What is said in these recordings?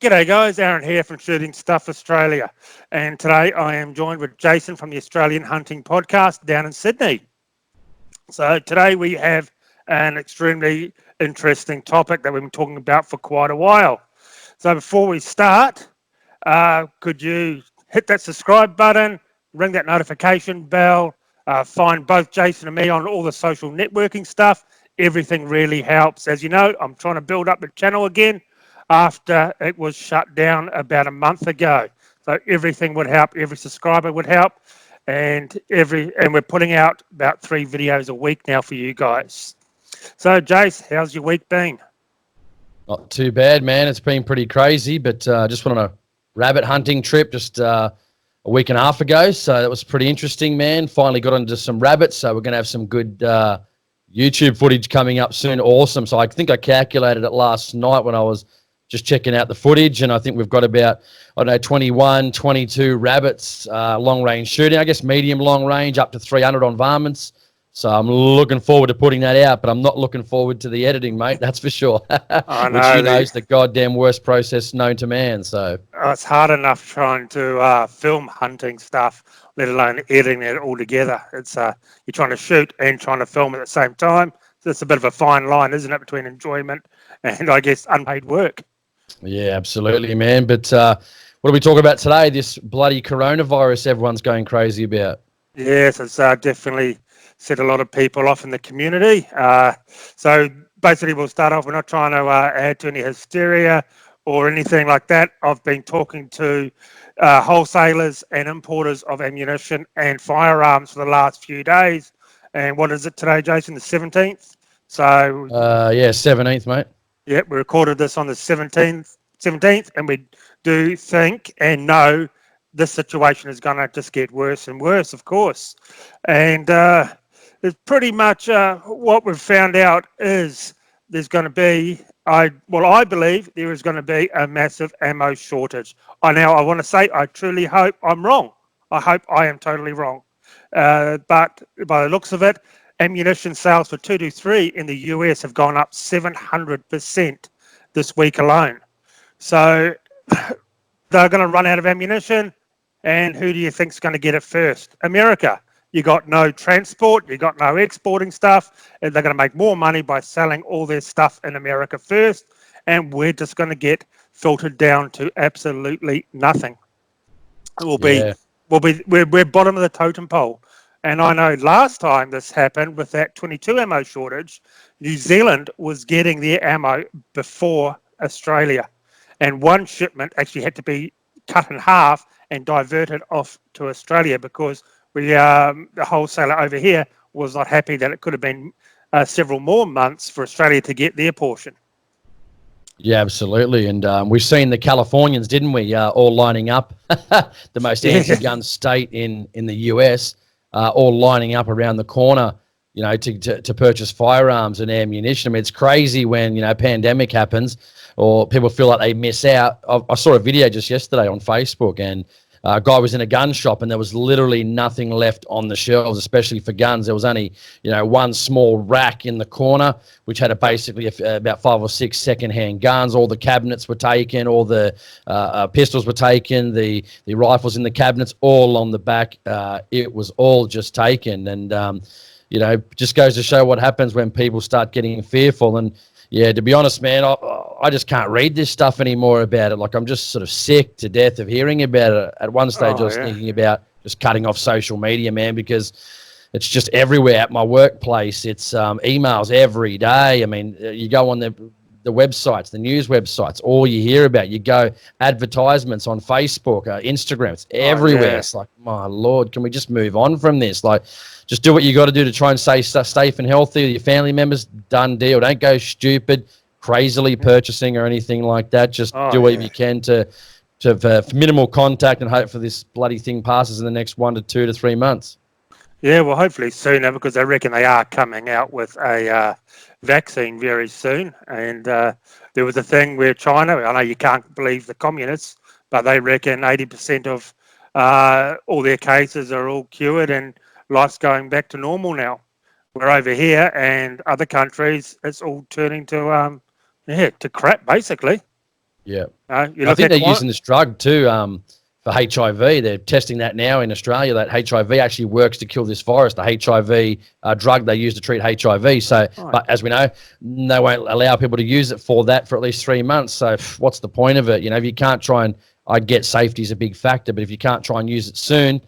G'day guys, Aaron here from Shooting Stuff Australia, and today I am joined with Jason from the Australian Hunting Podcast down in Sydney. So today we have an extremely interesting topic that we've been talking about for quite a while. So before we start, could you hit that subscribe button, ring that notification bell, find both Jason and me on all the social networking stuff. Everything really helps. As you know, I'm trying to build up the channel again after it was shut down about a month ago. So everything would help, every subscriber would help, and we're putting out about 3 videos a week now for you guys. So Jace, how's your week been? Not too bad, man. It's been pretty crazy, but just went on a rabbit hunting trip just a week and a half ago, so that was pretty interesting, man. Finally got onto some rabbits, so we're going to have some good YouTube footage coming up soon. Awesome. So I think I calculated it last night when I was just checking out the footage, and I think we've got about, 21, 22 rabbits, long-range shooting, I guess medium long range, up to 300 on varmints. So I'm looking forward to putting that out, but I'm not looking forward to the editing, mate, that's for sure. I know, which you know is the goddamn worst process known to man. So it's hard enough trying to film hunting stuff, let alone editing it all together. It's you're trying to shoot and trying to film at the same time. So it's a bit of a fine line, isn't it, between enjoyment and, I guess, unpaid work. Yeah, absolutely, man. But what are we talking about today? This bloody coronavirus everyone's going crazy about. Yes, it's definitely set a lot of people off in the community. So basically, we'll start off. We're not trying to add to any hysteria or anything like that. I've been talking to wholesalers and importers of ammunition and firearms for the last few days. And what is it today, Jason? The 17th? So yeah, 17th, mate. Yeah, we recorded this on the 17th, and we do think and know this situation is going to just get worse and worse, of course. And it's pretty much what we've found out is there's going to be, I believe there is going to be a massive ammo shortage. I want to say I truly hope I'm wrong. I hope I am totally wrong. But by the looks of it, ammunition sales for 223 in the US have gone up 700% this week alone. So they're going to run out of ammunition, and who do you think is going to get it first? America. You got no transport, you got no exporting stuff, and they're going to make more money by selling all their stuff in America first, and we're just going to get filtered down to absolutely nothing. We're bottom of the totem pole. And I know last time this happened with that 22 ammo shortage, New Zealand was getting their ammo before Australia. And one shipment actually had to be cut in half and diverted off to Australia because the wholesaler over here was not happy that it could have been several more months for Australia to get their portion. Yeah, absolutely. And we've seen the Californians, didn't we, all lining up, the most anti-gun state in the US. All lining up around the corner, to purchase firearms and ammunition. I mean, it's crazy when, pandemic happens or people feel like they miss out. I saw a video just yesterday on Facebook, and a guy was in a gun shop and there was literally nothing left on the shelves, especially for guns. There was only, one small rack in the corner, which had basically about 5 or 6 secondhand guns. All the cabinets were taken, all the pistols were taken, the rifles in the cabinets, all on the back. It was all just taken. And, just goes to show what happens when people start getting fearful. And, yeah, to be honest, man, I just can't read this stuff anymore about it. Like, I'm just sort of sick to death of hearing about it. At one stage, I was thinking about just cutting off social media, man, because it's just everywhere at my workplace. It's emails every day. I mean, you go on the websites, the news websites, all you hear about. You go advertisements on Facebook, Instagram. It's everywhere. Yeah. It's like, my Lord, can we just move on from this? Like, just do what you got to do to try and stay safe and healthy with your family members. Done deal. Don't go stupid, crazily purchasing or anything like that. Just do whatever you can to have minimal contact and hope for this bloody thing passes in the next 1 to 2 to 3 months. Yeah, well, hopefully sooner, because I reckon they are coming out with a vaccine very soon. And there was a thing where China, I know you can't believe the communists, but they reckon 80% of all their cases are all cured and life's going back to normal now. We're over here and other countries, it's all turning to crap, basically. Yeah. You I look think at they're using this drug too for HIV. They're testing that now in Australia, that HIV actually works to kill this virus, the HIV drug they use to treat HIV. So, but as we know, they won't allow people to use it for that for at least 3 months. So what's the point of it? You know, if you can't try and, I get safety is a big factor, but if you can't try and use it soon,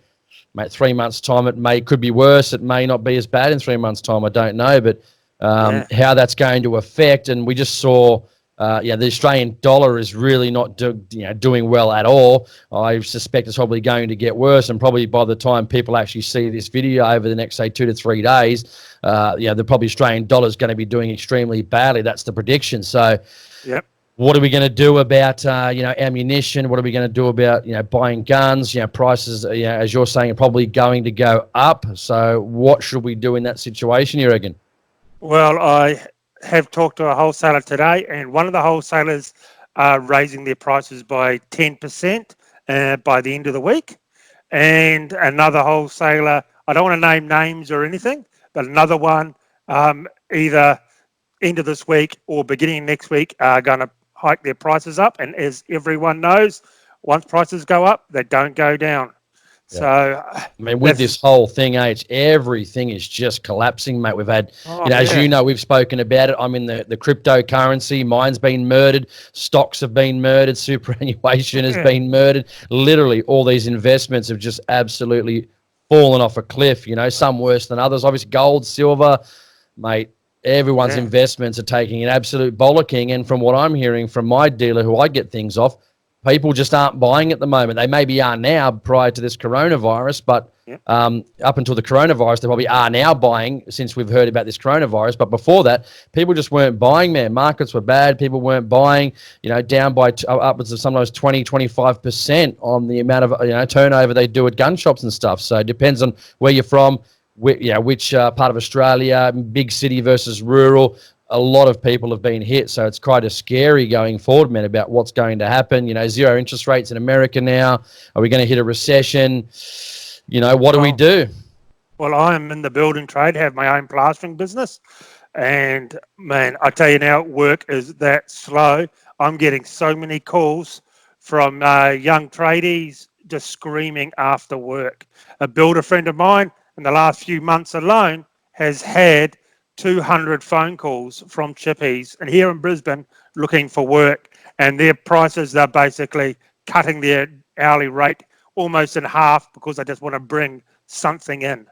mate, 3 months' time, could be worse. It may not be as bad in 3 months' time. I don't know, but how that's going to affect. And we just saw, the Australian dollar is really not doing well at all. I suspect it's probably going to get worse. And probably by the time people actually see this video over the next, say, 2 to 3 days, the probably Australian dollar is going to be doing extremely badly. That's the prediction. So, yep. What are we going to do about, ammunition? What are we going to do about, buying guns? Prices, as you're saying, are probably going to go up. So what should we do in that situation, you reckon? Well, I have talked to a wholesaler today, and one of the wholesalers are raising their prices by 10% by the end of the week. And another wholesaler, I don't want to name names or anything, but another one, either end of this week or beginning next week, are going to hike their prices up. And as everyone knows, once prices go up, they don't go down. Yeah. So, I mean, with this whole thing, everything is just collapsing, mate. We've had, as you know, we've spoken about it. I'm in the cryptocurrency. Mine's been murdered. Stocks have been murdered. Superannuation has been murdered. Literally, all these investments have just absolutely fallen off a cliff. Some worse than others. Obviously, gold, silver, mate. Everyone's investments are taking an absolute bollocking. And from what I'm hearing from my dealer, who I get things off, people just aren't buying at the moment. They maybe are now prior to this coronavirus, but up until the coronavirus, they probably are now buying since we've heard about this coronavirus. But before that, people just weren't buying, man. Markets were bad. People weren't buying, down by upwards of sometimes 20, 25% on the amount of, turnover they do at gun shops and stuff. So it depends on where you're from, which part of Australia, big city versus rural. A lot of people have been hit, so it's kind of scary going forward, man, about what's going to happen. 0 interest rates in America now. Are we going to hit a recession? What do we do? Well, I'm in the building trade, have my own plastering business. And, man, I tell you now, work is that slow. I'm getting so many calls from young tradies just screaming after work. A builder friend of mine in the last few months alone has had 200 phone calls from chippies and here in Brisbane looking for work, and their prices are basically cutting their hourly rate almost in half because they just want to bring something in.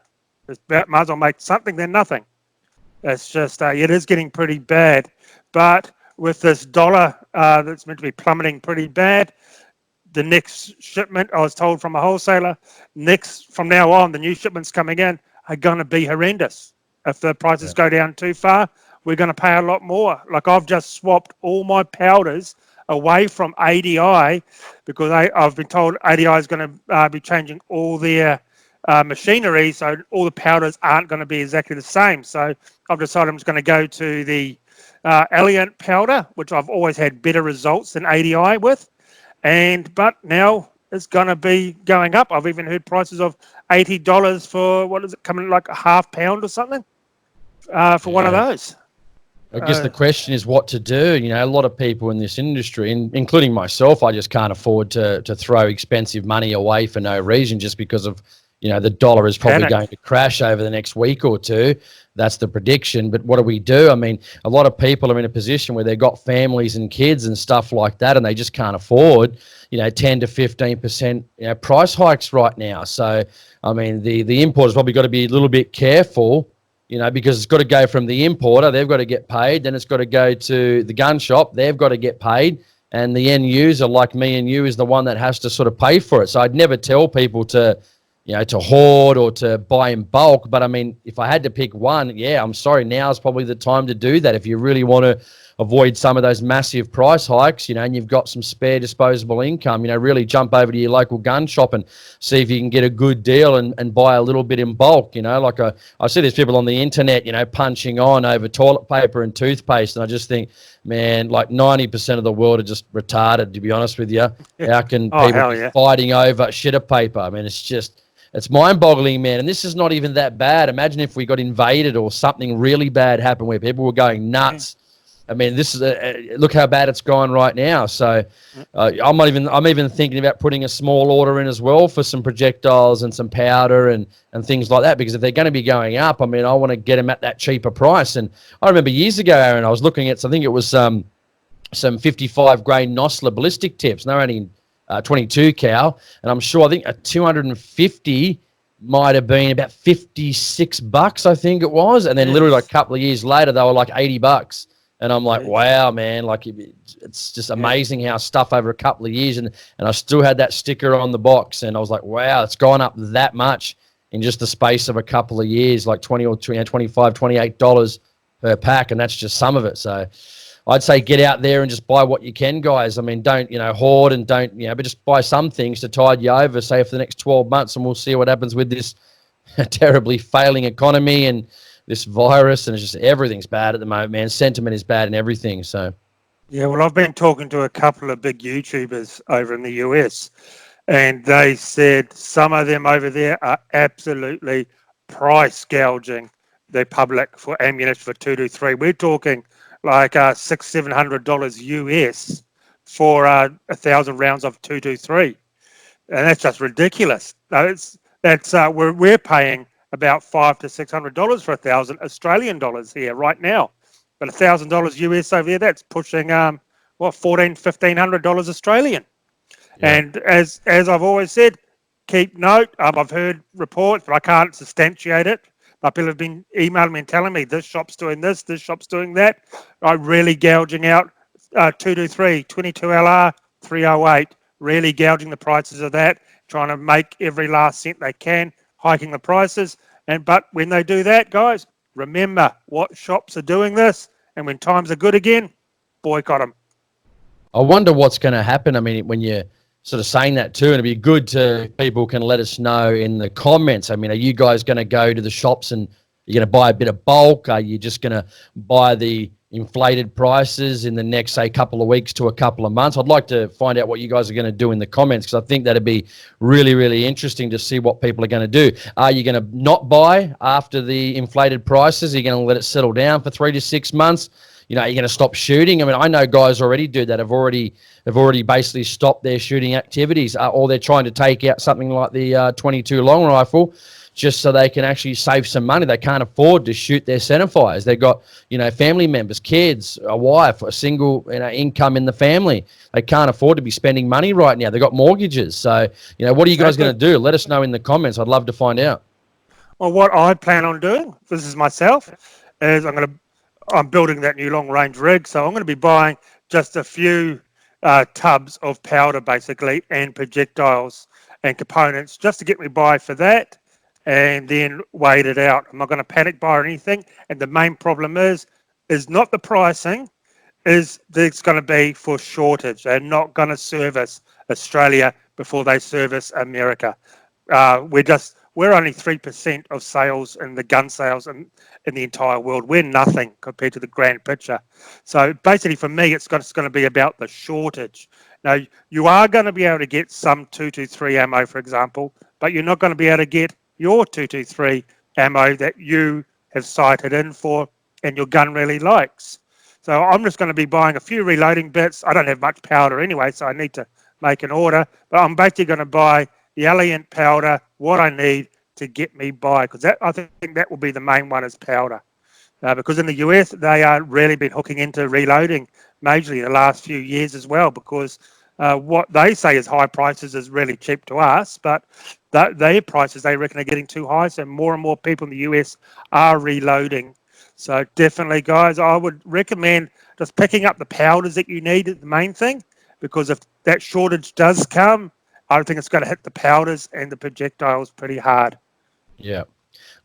Might as well make something than nothing. It's just, it is getting pretty bad. But with this dollar that's meant to be plummeting pretty bad, the next shipment, I was told from a wholesaler, from now on, the new shipments coming in are going to be horrendous. If the prices go down too far, we're going to pay a lot more. Like I've just swapped all my powders away from ADI because I've been told ADI is going to be changing all their machinery, so all the powders aren't going to be exactly the same. So I've decided I'm just going to go to the Alliant powder, which I've always had better results than ADI with. But now it's going to be going up. I've even heard prices of $80 for, what is it, coming like a half pound or something for one of those. I guess the question is what to do. A lot of people in this industry, including myself, I just can't afford to throw expensive money away for no reason just because of, the dollar is probably going to crash over the next week or two. That's the prediction. But what do we do? I mean, a lot of people are in a position where they've got families and kids and stuff like that, and they just can't afford, 10 to 15%, price hikes right now. So, I mean, the importer's probably got to be a little bit careful, because it's got to go from the importer. They've got to get paid. Then it's got to go to the gun shop. They've got to get paid. And the end user, like me and you, is the one that has to sort of pay for it. So I'd never tell people to hoard or to buy in bulk. But I mean, if I had to pick one, I'm sorry, now is probably the time to do that. If you really want to avoid some of those massive price hikes, and you've got some spare disposable income, really jump over to your local gun shop and see if you can get a good deal and buy a little bit in bulk. Like I see there's people on the internet, punching on over toilet paper and toothpaste. And I just think, man, like 90% of the world are just retarded, to be honest with you. How can people be fighting over shitter paper? I mean, it's mind-boggling, man. And this is not even that bad. Imagine if we got invaded or something really bad happened where people were going nuts. I mean, this is look how bad it's gone right now. So I'm even thinking about putting a small order in as well for some projectiles and some powder and things like that, because if they're going to be going up, I mean, I want to get them at that cheaper price. And I remember years ago, Aaron, I was looking at, I think it was some 55 grain Nosler ballistic tips, and they're only 22 cal, and I'm sure, I think a 250 might have been about $56, I think it was, and then literally like a couple of years later they were like $80. And I'm like, wow, man, like it's just amazing how stuff over a couple of years, and I still had that sticker on the box, and I was like, wow, it's gone up that much in just the space of a couple of years, like 20 or 25, $28 per pack, and that's just some of it. So I'd say get out there and just buy what you can, guys. I mean, don't, hoard, and don't, but just buy some things to tide you over, say, for the next 12 months, and we'll see what happens with this terribly failing economy and this virus, and it's just everything's bad at the moment, man. Sentiment is bad and everything. So, yeah, well, I've been talking to a couple of big YouTubers over in the US, and they said some of them over there are absolutely price gouging the public for ammunition for 223. We're talking like $600-700 US for 1,000 rounds of 223, and that's just ridiculous. No, we're paying about $500 to $600 for 1,000 Australian dollars here right now, but $1,000 US over there, that's pushing $1,400-1,500 Australian. Yeah. And as I've always said, keep note. I've heard reports, but I can't substantiate it. But people have been emailing me and telling me this shop's doing this shop's doing that. I'm really gouging out 223, 22LR, 308, really gouging the prices of that, trying to make every last cent they can, hiking the prices. But when they do that, guys, remember what shops are doing this, and when times are good again, boycott them. I wonder what's going to happen. I mean, when you're sort of saying that too, and it'd be good to people can let us know in the comments. I mean, are you guys going to go to the shops and you're going to buy a bit of bulk? Are you just going to buy the inflated prices in the next, say, couple of weeks to a couple of months? I'd like to find out what you guys are going to do in the comments, because I think that'd be really, really interesting to see what people are going to do. Are you going to not buy after the inflated prices? Are you going to let it settle down for 3 to 6 months? Are you going to stop shooting? I mean, I know guys already do that. Have already basically stopped their shooting activities, or they're trying to take out something like the 22 long rifle, just so they can actually save some money. They can't afford to shoot their centerfires. They've got, family members, kids, a wife, a single, income in the family. They can't afford to be spending money right now. They've got mortgages. So, what are you guys going to do? Let us know in the comments. I'd love to find out. Well, what I plan on doing, this is myself, is I'm building that new long-range rig, so I'm going to be buying just a few tubs of powder, basically, and projectiles and components, just to get me by for that, and then wait it out. I'm not going to panic buy or anything, and the main problem is not the pricing, is there's going to be for shortage. They're not going to service Australia before they service America. We're only 3% of sales in the gun sales in the entire world. We're nothing compared to the grand picture. So basically for me, it's going to be about the shortage. Now, you are going to be able to get some 223 ammo, for example, but you're not going to be able to get your 223 ammo that you have sighted in for and your gun really likes. So I'm just going to be buying a few reloading bits. I don't have much powder anyway, so I need to make an order, but I'm basically going to buy the Alliant powder, what I need to get me by, because I think that will be the main one, is powder. Because in the US, they are really been hooking into reloading majorly the last few years as well, because what they say is high prices is really cheap to us, but their prices, they reckon, are getting too high, so more and more people in the US are reloading. So definitely, guys, I would recommend just picking up the powders that you need, is the main thing, because if that shortage does come, I think it's going to hit the powders and the projectiles pretty hard. Yeah.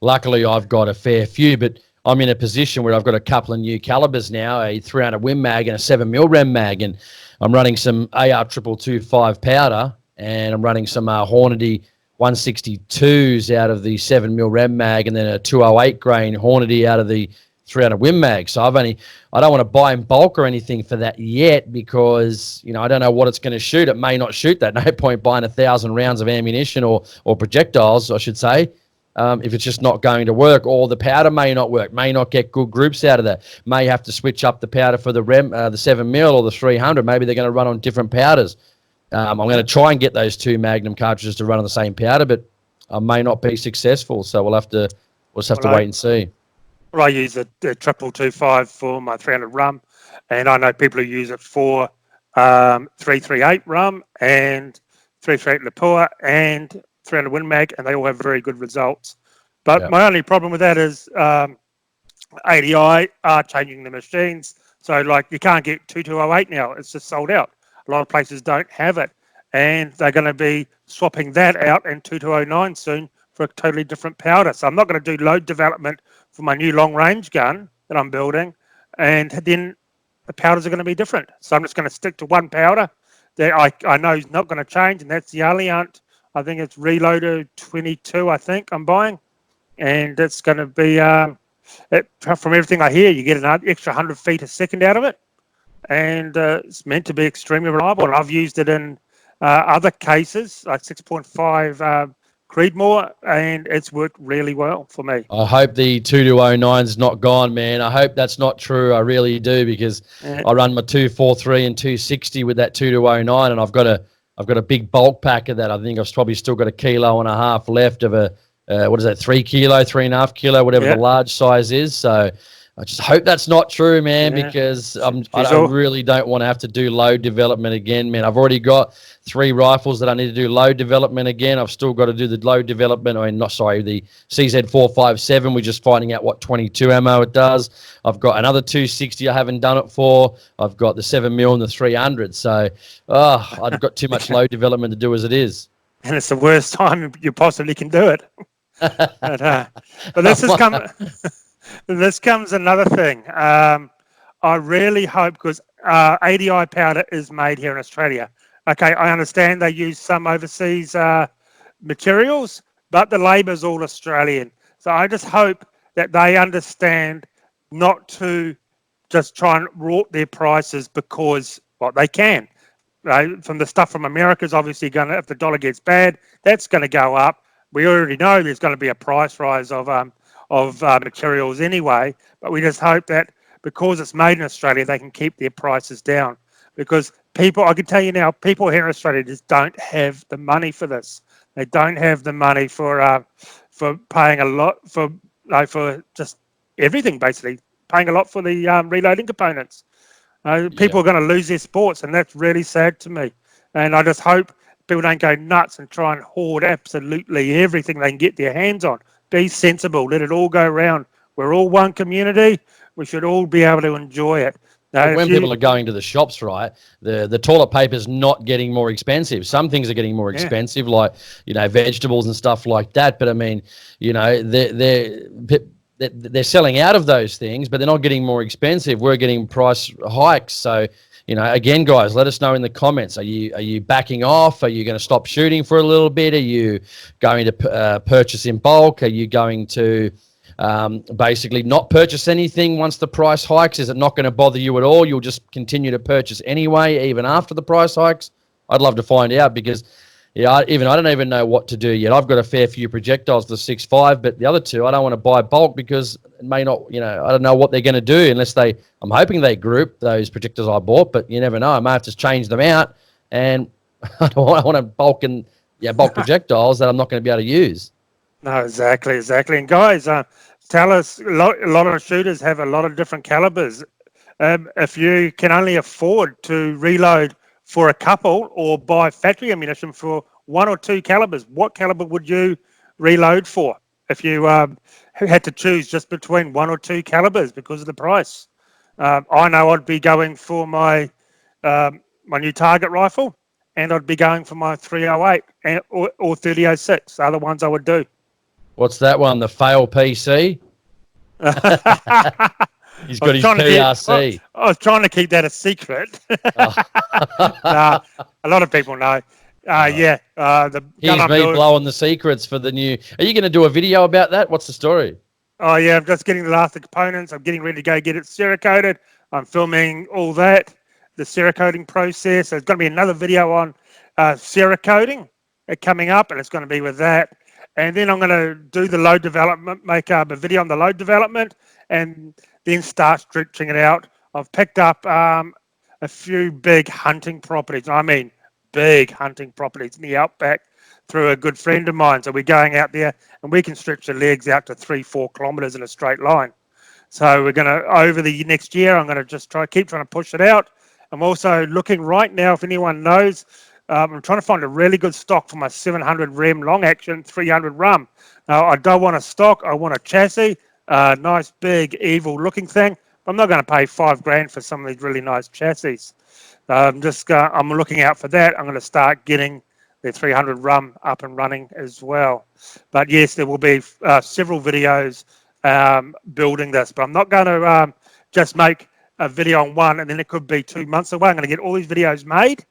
Luckily, I've got a fair few, but I'm in a position where I've got a couple of new calibers now, a 300 Win mag and a 7mm Rem mag, and I'm running some AR 225 powder, and I'm running some Hornady 162s out of the 7mm Rem mag, and then a 208 grain Hornady out of the 300 Win mag. So I don't want to buy in bulk or anything for that yet, because I don't know what it's going to shoot. It may not shoot that. No point buying 1,000 rounds of ammunition or projectiles, I should say, if it's just not going to work, or the powder may not work, may not get good groups out of that, may have to switch up the powder for the 7 mil or the 300. Maybe they're going to run on different powders. I'm going to try and get those 2 Magnum cartridges to run on the same powder, but I may not be successful. So we'll just have to wait and see. Well, I use the 2225 for my 300 rum, and I know people who use it for 338 rum and 338 Lapua and 300 Win Mag, and they all have very good results. But my only problem with that is ADI are changing the machines. So, like, you can't get 2208 now. It's just sold out. A lot of places don't have it. And they're going to be swapping that out in 2209 soon for a totally different powder. So I'm not going to do load development for my new long-range gun that I'm building. And then the powders are going to be different. So I'm just going to stick to one powder that I know is not going to change, and that's the Alliant. I think it's Reloader 22, I think I'm buying. And it's going to be, from everything I hear, you get an extra 100 feet a second out of it. And it's meant to be extremely reliable. And I've used it in other cases, like 6.5 Creedmoor, and it's worked really well for me. I hope the 2209's not gone, man. I hope that's not true. I really do, because I run my 243 and 260 with that 2209, and I've got a big bulk pack of that. I think I've probably still got 1.5 kilos left of a what is that, 3 kilo, 3.5 kilo, whatever the large size is. So I just hope that's not true, man, because I really don't want to have to do load development again, man. I've already got 3 rifles that I need to do load development again. I've still got to do the load development. The CZ457. We're just finding out what 22 ammo it does. I've got another 260 I haven't done it for. I've got the 7 mil and the 300. So I've got too much load development to do as it is. And it's the worst time you possibly can do it. But this has come... This comes another thing. I really hope, because ADI powder is made here in Australia. Okay, I understand they use some overseas materials, but the labour is all Australian. So I just hope that they understand not to just try and rort their prices because, well, they can. Right? From the stuff from America is obviously going to, if the dollar gets bad, that's going to go up. We already know there's going to be a price rise of materials anyway, but we just hope that because it's made in Australia, they can keep their prices down. Because people, I can tell you now, people here in Australia just don't have the money for this. They don't have the money for paying a lot for just everything, basically paying a lot for the reloading components. People are going to lose their sports, and that's really sad to me. And I just hope people don't go nuts and try and hoard absolutely everything they can get their hands on. Be sensible. Let it all go around. We're all one community. We should all be able to enjoy it. Now, when people are going to the shops, right, the toilet paper is not getting more expensive. Some things are getting more expensive, like, vegetables and stuff like that. But I mean, they're selling out of those things, but they're not getting more expensive. We're getting price hikes. So, again, guys, let us know in the comments. Are you backing off? Are you going to stop shooting for a little bit? Are you going to purchase in bulk? Are you going to basically not purchase anything once the price hikes? Is it not going to bother you at all? You'll just continue to purchase anyway, even after the price hikes? I'd love to find out, because I don't even know what to do yet. I've got a fair few projectiles for the 6.5, but the other two I don't want to buy bulk because it may not, I don't know what they're going to do unless I'm hoping they group those projectiles I bought, but you never know. I may have to change them out, and I don't want to bulk projectiles that I'm not going to be able to use. No, exactly. And guys, tell us, a lot of shooters have a lot of different calibers. If you can only afford to reload for a couple or buy factory ammunition for 1 or 2 calibers, what caliber would you reload for if you had to choose just between 1 or 2 calibers because of the price? I know I'd be going for my new target rifle, and I'd be going for my 308 or 3006. Are the ones I would do. What's that one? The fail PC? He's got his PRC. I was trying to keep that a secret. A lot of people know. Here's me blowing the secrets for the new. Are you going to do a video about that? What's the story? Oh, yeah, I'm just getting the last of the components. I'm getting ready to go get it Cerakoted. I'm filming all that, the Cerakoting process. There's going to be another video on Cerakoting coming up, and it's going to be with that. and then I'm going to do the load development, make a video on the load development, and then start stretching it out. I've picked up a few big hunting properties. I mean, big hunting properties in the outback through a good friend of mine. So we're going out there, and we can stretch the legs out to 3-4 kilometres in a straight line. So we're going to, over the next year, I'm going to just keep trying to push it out. I'm also looking right now, if anyone knows, I'm trying to find a really good stock for my 700 rem long action 300 rum. Now, I don't want a stock, I want a chassis, nice big evil looking thing. I'm not going to pay $5,000 for some of these really nice chassis. I'm looking out for that. I'm going to start getting the 300 rum up and running as well. But yes, there will be several videos building this, but I'm not going to just make a video on one and then it could be 2 months away. I'm going to get all these videos made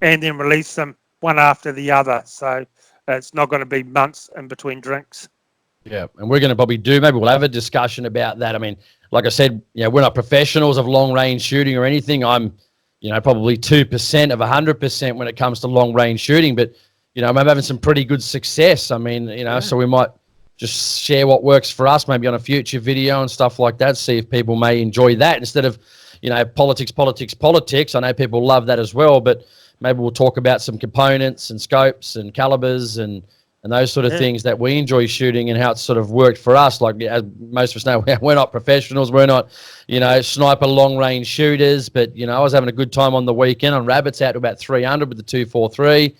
and then release them one after the other. So it's not going to be months in between drinks. Yeah, and we're going to probably maybe we'll have a discussion about that. I mean, like I said, we're not professionals of long range shooting or anything. I'm, probably 2% of 100% when it comes to long range shooting, but, I'm having some pretty good success. I mean, so we might just share what works for us, maybe on a future video and stuff like that, see if people may enjoy that instead of, politics. I know people love that as well, but maybe we'll talk about some components and scopes and calibers and those sort of things that we enjoy shooting and how it's sort of worked for us. Like, as most of us know, we're not professionals. We're not, sniper long-range shooters. But, I was having a good time on the weekend on rabbits out to about 300 with the 243.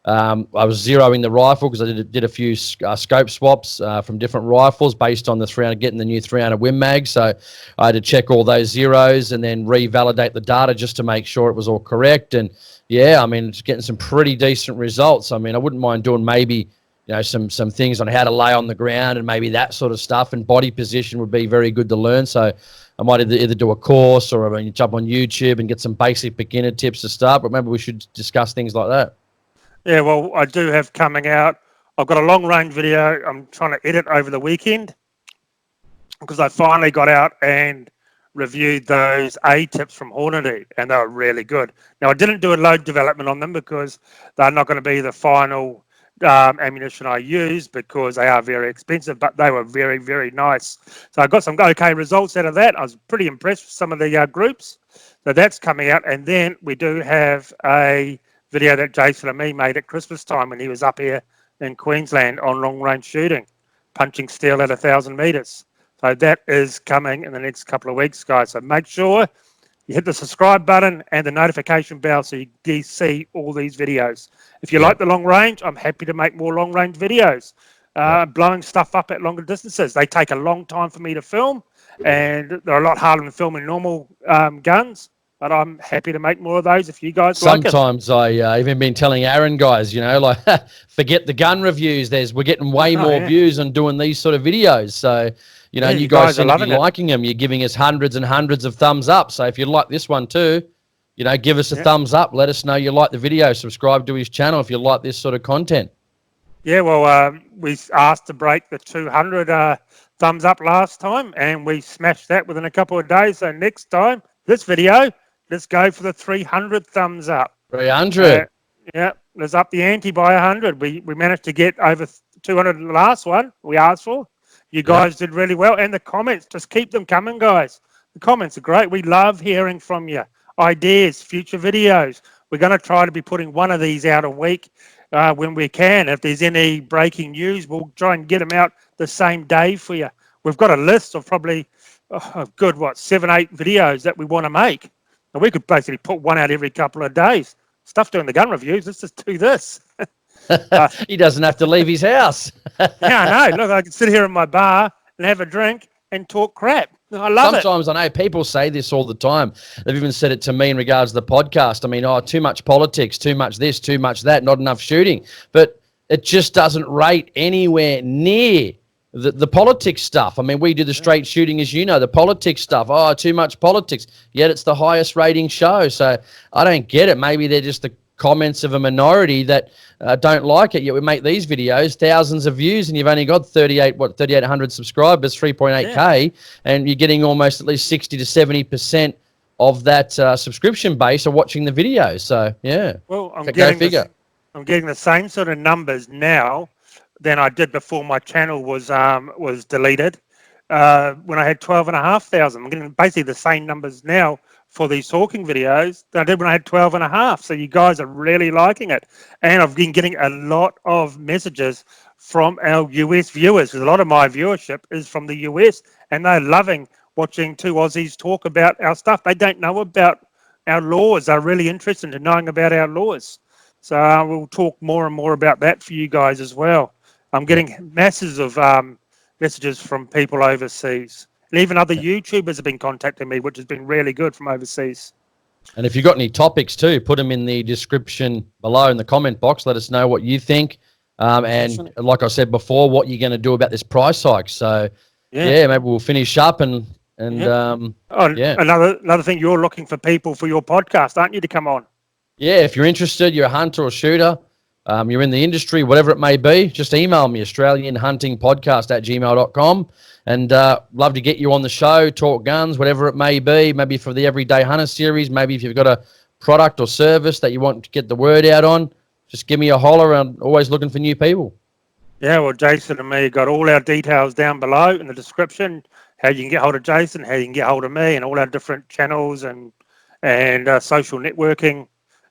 I was zeroing the rifle because I did a few scope swaps from different rifles based on the 300, getting the new 300 Win Mag. So I had to check all those zeros and then revalidate the data just to make sure it was all correct. And, yeah, I mean, it's getting some pretty decent results. I mean, I wouldn't mind doing maybe some things on how to lay on the ground and maybe that sort of stuff, and body position would be very good to learn. So I might either do a course or jump on YouTube and get some basic beginner tips to start, but maybe we should discuss things like that. Yeah, well, I do have coming out. I've got a long range video I'm trying to edit over the weekend because I finally got out and reviewed those A tips from Hornady, and they were really good. Now, I didn't do a load development on them because they're not going to be the final ammunition I use because they are very expensive, but they were very, very nice. So I got some okay results out of that. I was pretty impressed with some of the groups. So that's coming out. And then we do have a video that Jason and me made at Christmas time when he was up here in Queensland on long range shooting, punching steel at 1,000 meters. So that is coming in the next couple of weeks, guys. So make sure you hit the subscribe button and the notification bell so you see all these videos. If you like the long range, I'm happy to make more long range videos. Blowing stuff up at longer distances. They take a long time for me to film, and they're a lot harder than filming normal guns. But I'm happy to make more of those if you guys like it. Sometimes I even been telling Aaron guys, like forget the gun reviews. We're getting way more views on doing these sort of videos. So, you guys seem to be liking them. You're giving us hundreds and hundreds of thumbs up. So if you like this one too, give us a thumbs up. Let us know you like the video. Subscribe to his channel if you like this sort of content. Yeah, well, we asked to break the 200 thumbs up last time, and we smashed that within a couple of days. So next time, this video, let's go for the 300 thumbs up. 300. Yeah, let's up the ante by 100. We managed to get over 200 in the last one we asked for. You guys did really well. And the comments, just keep them coming, guys. The comments are great. We love hearing from you. Ideas, future videos. We're going to try to be putting one of these out a week when we can. If there's any breaking news, we'll try and get them out the same day for you. We've got a list of probably 7-8 videos that we want to make. And we could basically put one out every couple of days. Stuff doing the gun reviews, let's just do this. He doesn't have to leave his house. Yeah, I know. Look, I can sit here in my bar and have a drink and talk crap. I love it. Sometimes I know people say this all the time. They've even said it to me in regards to the podcast. I mean, too much politics, too much this, too much that, not enough shooting. But it just doesn't rate anywhere near the politics stuff. I mean, we do the straight shooting, as you know, the politics stuff. Too much politics. Yet it's the highest rating show. So I don't get it. Maybe they're just the comments of a minority that don't like it. Yet we make these videos, thousands of views, and you've only got 3,800 subscribers, 3.8K, and you're getting almost at least 60 to 70% of that subscription base are watching the videos. So, yeah. Well, I'm getting the same sort of numbers now than I did before my channel was deleted. When I had 12,500, I'm getting basically the same numbers now for these talking videos that I did when I had 12,500. So you guys are really liking it, and I've been getting a lot of messages from our US viewers, because a lot of my viewership is from the US, and they're loving watching two Aussies talk about our stuff. They don't know about our laws. They're really interested in knowing about our laws. So we'll talk more and more about that for you guys as well. I'm getting masses of messages from people overseas. And even other YouTubers have been contacting me, which has been really good from overseas. And if you've got any topics too, put them in the description below in the comment box. Let us know what you think. And like I said before, what you're going to do about this price hike. So, yeah, maybe we'll finish up and Another thing, you're looking for people for your podcast, aren't you, to come on? Yeah, if you're interested, you're a hunter or shooter, you're in the industry, whatever it may be, just email me, australianhuntingpodcast@gmail.com. And love to get you on the show, talk guns, whatever it may be, maybe for the Everyday Hunter series, maybe if you've got a product or service that you want to get the word out on, just give me a holler. I'm always looking for new people. Yeah, well, Jason and me got all our details down below in the description, how you can get hold of Jason, how you can get hold of me, and all our different channels and social networking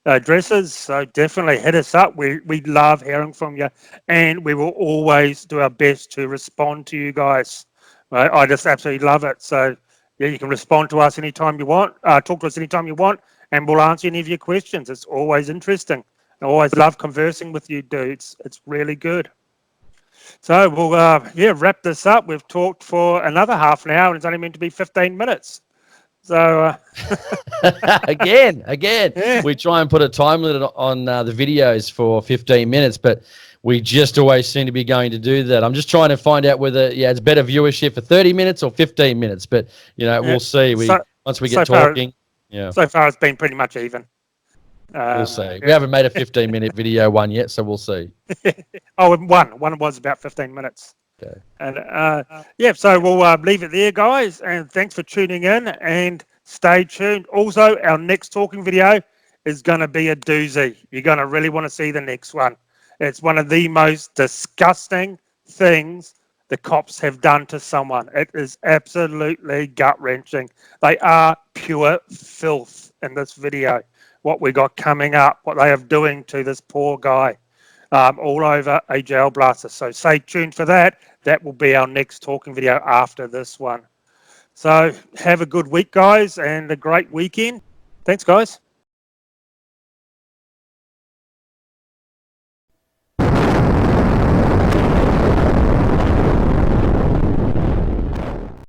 addresses. So definitely hit us up. We love hearing from you, and we will always do our best to respond to you guys. Right? I just absolutely love it. So yeah, you can respond to us anytime you want, talk to us anytime you want, and we'll answer any of your questions. It's always interesting. I always love conversing with you dudes. It's really good. So we'll wrap this up. We've talked for another half an hour, and it's only meant to be 15 minutes. So again, yeah. we try and put a time limit on the videos for 15 minutes, but we just always seem to be going to do that. I'm just trying to find out whether it's better viewership for 30 minutes or 15 minutes, but we'll see. Once we get talking. So far, it's been pretty much even. We'll see. We haven't made a 15-minute video one yet, so we'll see. One was about 15 minutes. Okay. And so we'll leave it there, guys. And thanks for tuning in, and stay tuned. Also, our next talking video is going to be a doozy. You're going to really want to see the next one. It's one of the most disgusting things the cops have done to someone. It is absolutely gut-wrenching. They are pure filth in this video. What we got coming up, what they are doing to this poor guy, all over a jail blaster. So stay tuned for that. That will be our next talking video after this one. So have a good week, guys, and a great weekend. Thanks, guys.